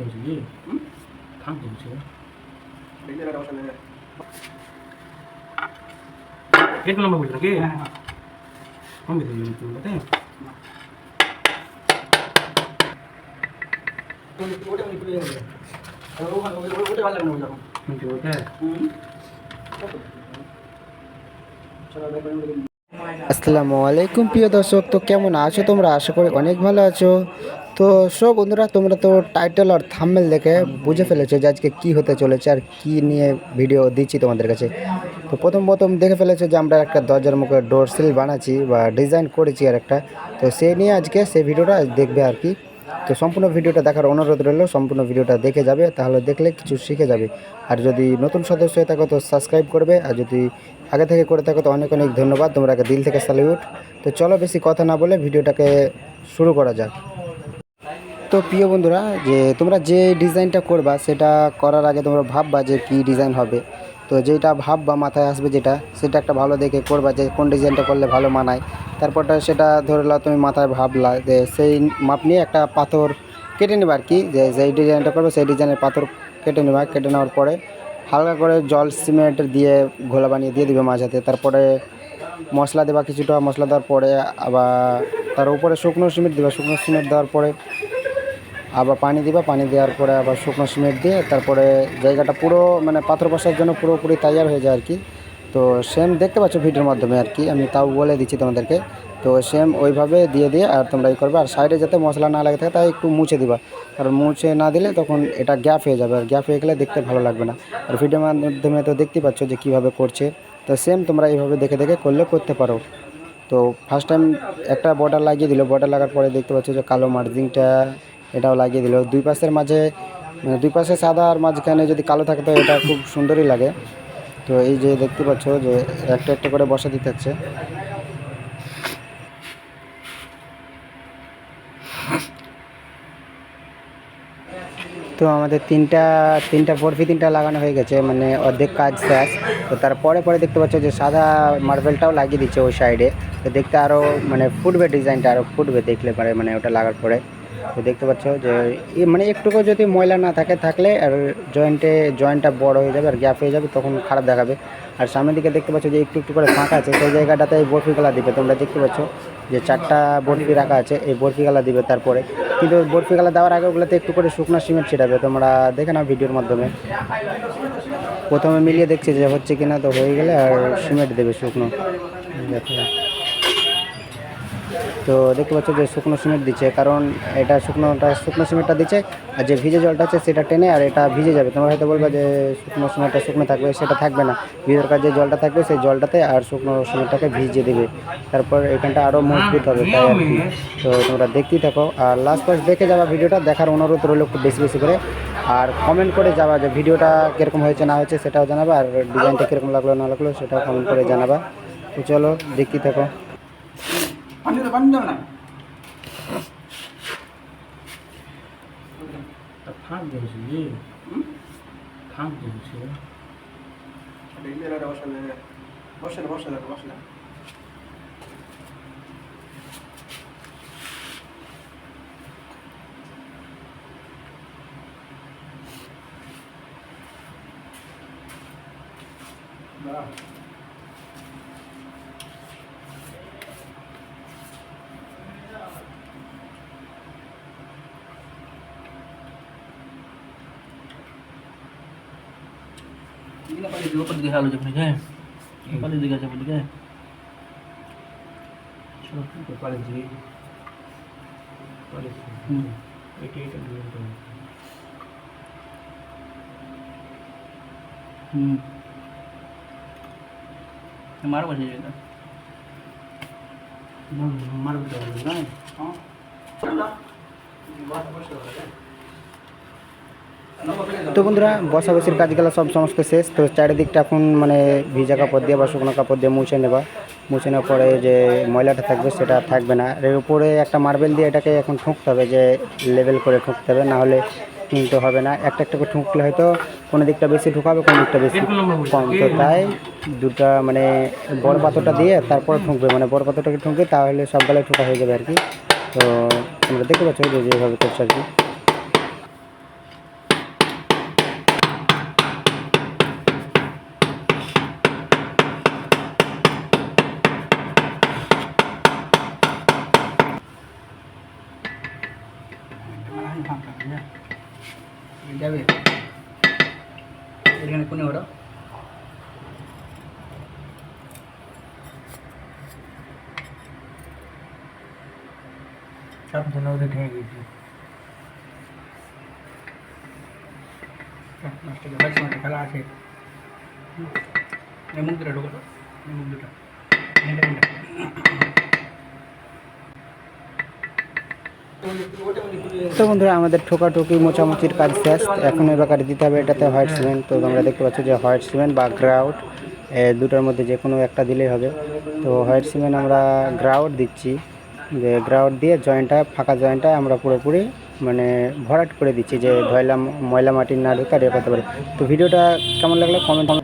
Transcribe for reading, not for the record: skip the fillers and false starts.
여기 탕 김치요? एक नंबर बोल रहे हम भी तो यूनिट बताएं उनके होता है আসসালামু আলাইকুম প্রিয় দর্শক, তো কেমন আছো তোমরা? আশা করি অনেক ভালো আছো। তো সব বন্ধুরা, তোমরা তো টাইটেল আর থাম্বনেল দেখে বুঝে ফেলেছো যে আজকে কী হতে চলেছে আর কী নিয়ে ভিডিও দিচ্ছি তোমাদের কাছে। তো প্রথম দেখে ফেলেছো যে আমরা একটা দরজার মুখে ডোর সিল বানাচ্ছি বা ডিজাইন করেছি আর একটা, তো সেই নিয়ে আজকে সেই ভিডিওটা দেখবে আর কি। তো সম্পূর্ণ ভিডিওটা দেখার অনুরোধ রইল, সম্পূর্ণ ভিডিওটা দেখে যাবে, তাহলে দেখলে কিছু শিখে যাবে। আর যদি নতুন সদস্য হয়ে থাকো তো সাবস্ক্রাইব করবে, আর যদি আগে থেকে করে থাকো তো অনেক অনেক ধন্যবাদ, তোমরাকে দিল থেকে স্যালিউট। তো চলো বেশি কথা না বলে ভিডিওটাকে শুরু করা যাক। তো প্রিয় বন্ধুরা, যে তোমরা যে ডিজাইনটা করবা সেটা করার আগে তোমরা ভাববা যে কী ডিজাইন হবে। তো যেটা ভাববা মাথায় আসবে সেটা একটা ভালো দেখে করবা যে কোন ডিজাইনটা করলে ভালো মানায়। তারপরটা সেটা ধরে নাও তুমি মাথায় ভাবলা যে সেই মাপ নিয়ে একটা পাথর কেটে নেবা আর কি, যে যেই ডিজাইনটা করবে সেই ডিজাইনের পাথর কেটে নেবা। কেটে নেওয়ার পরে হালকা করে জল সিমেন্ট দিয়ে ঘোলা বানিয়ে দিয়ে দিবে মাঝাতে। তারপরে মশলা দেবা, কিছুটা মশলা দেওয়ার পরে আবার তার উপরে শুকনো সিমেন্ট দেবা। শুকনো সিমেন্ট দেওয়ার পরে আবার পানি দিবা, পানি দেওয়ার পরে আবার শুকনো সিমেন্ট দিয়ে তারপরে জায়গাটা পুরো মানে পাথর বসার জন্য পুরোপুরি তৈরি হয়ে যায় আর কি। তো সেম দেখতে পাচ্ছ ভিডিওর মাধ্যমে আর কি, আমি তাও বলে দিচ্ছি তোমাদেরকে। তো সেম ওইভাবে দিয়ে আর তোমরা ই করবে। আর সাইডে যাতে মশলা না লাগে থাকে তাই একটু মুছে দিবা, কারণ মুছে না দিলে তখন এটা গ্যাপ হয়ে যাবে, আর গ্যাপ হয়ে গেলে দেখতে ভালো লাগবে না। আর ভিডিওর মাধ্যমে তো দেখতেই পাচ্ছ যে কীভাবে করছে। তো সেম তোমরা এইভাবে দেখে করলে করতে পারো। তো ফার্স্ট টাইম একটা বর্ডার লাগিয়ে দিল, বর্ডার লাগার পরে দেখতে পাচ্ছ যে কালো মার্জিংটা এটাও লাগিয়ে দিল। দুই পাশের মাঝে মানে দুই পাশে সাদা আর মাঝখানে যদি কালো থাকে তো এটা খুব সুন্দরই লাগে। তো এই যে দেখতে পাচ্ছ যে একটা একটা করে বসা দিতে হচ্ছে। তো আমাদের তিনটা বরফি লাগানো হয়ে গেছে, মানে অর্ধেক কাজ শেষ। তো তারপরে দেখতে পাচ্ছ যে সাদা মার্বেলটাও লাগিয়ে দিচ্ছে ওই সাইডে। তো দেখতে আরও মানে ফুটবে, ডিজাইনটা আরও ফুটবে দেখলে পারে, মানে ওটা লাগার পরে। তো দেখতে পাচ্ছ যে মানে একটুকু যদি ময়লা না থাকলে আর জয়েন্টটা বড় হয়ে যাবে আর গ্যাপ হয়ে যাবে, তখন খারাপ দেখাবে। আর সামনের দিকে দেখতে পাচ্ছ যে একটু করে ফাঁকা আছে, সেই জায়গাটাতে বরফিগুলা দিবে। তোমরা দেখতে পাচ্ছ যে 4টা বরফি রাখা আছে, এই বরফিগুলা দিবে। তারপরে কিন্তু বরফিগুলা দেওয়ার আগে ওগুলোতে একটু করে শুকনো সিমেন্ট ছিটাবে। তোমরা দেখে নাও ভিডিওর মাধ্যমে। প্রথমে মিলিয়ে দেখছি যে হচ্ছে কিনা, তো হয়ে গেলে আর সিমেন্ট দেবে শুকনো। তো দেখতে পাচ্ছ যে শুকনো সিমেন্ট দিচ্ছে, কারণ এটা শুকনো সিমেন্টটা দিচ্ছে, আর যে ভিজে জলটা আছে সেটা টেনে আর এটা ভিজে যাবে। তোমরা হয়তো বলবে যে শুকনো সিমেন্টটা শুকনো থাকবে, সেটা থাকবে না। ভিতরকার যে জলটা থাকবে সেই জলটাতে আর শুকনো সিমেন্টটাকে ভিজিয়ে দেবে। তারপর এখানটা আরও মজবুত হবে, তাই আর কি। তো তোমরা দেখতেই থাকো আর লাস্ট দেখে যাওয়া ভিডিওটা দেখার অনুরোধ রইল খুব বেশি করে। আর কমেন্ট করে যাবা যে ভিডিওটা কীরকম হয়েছে না হয়েছে সেটাও জানাবা, আর ডিজাইনটা কীরকম লাগলো না লাগলো সেটাও কমেন্ট করে জানাবা। তো চলো দেখতেই থাকো। पानी दो ना 탕 김치 탕 김치 ini apa di dulu pergi halu jam ni kan apa di tiga jam ni kan sudah tu paling sini paling itu dulu हमारा बजे जाएगा हमारा बजे ना हाँ তো বন্ধুরা, বসাবসির কাজগুলো সমস্ত শেষ। তো চারিদিকটা এখন মানে ভিজা কাপড় দিয়ে বা শুকনো কাপড় দিয়ে মুছে নেওয়ার পরে যে ময়লাটা থাকবে সেটা থাকবে না। এর উপরে একটা মার্বেল দিয়ে এটাকে এখন ঠুকতে হবে, যে লেভেল করে ঠুকতে হবে, না হলে কিন্তু হবে না। একটা করে ঠুকলে হয়তো কোনো দিকটা বেশি ঠুকাবে, কোনো দিকটা বেশি কম। তো তাই দুটা মানে বড় পাথরটা দিয়ে তারপর ঠুকবে, মানে বড় পাথরটাকে ঠুকবে, তাহলে সব বেলায় ঠুকা হয়ে যাবে আর কি। তো তোমরা দেখতে পাচ্ছ যে যেভাবে করছে আর কি। যাবে এখানে কোনে ওরা সব জন ওদের ঢেকে গেছে নষ্ট করে ভাই সময় খেলা আছে এই মুখ দুটা ঢোকালো এই মুখ দুটা তো বন্ধুরা আমাদের ঠোকাঠুকি মোচামুচির কাজ শেষ। এখন এবার দিতে হবে এটাতে হোয়াইট সিমেন্ট। তো তোমরা দেখতে পাচ্ছ যে হোয়াইট সিমেন্ট বা গ্রাউট দুটোর মধ্যে যে কোনো একটা দিলেই হবে। তো হোয়াইট সিমেন্ট আমরা গ্রাউট দিচ্ছি, যে গ্রাউট দিয়ে জয়েন্টটা ফাঁকা জয়েন্টটা আমরা পুরোপুরি মানে ভরাট করে দিচ্ছি, যে ময়লা মাটির না ঢুকে আর করতে পারে। তো ভিডিওটা কেমন লাগলো কমেন্ট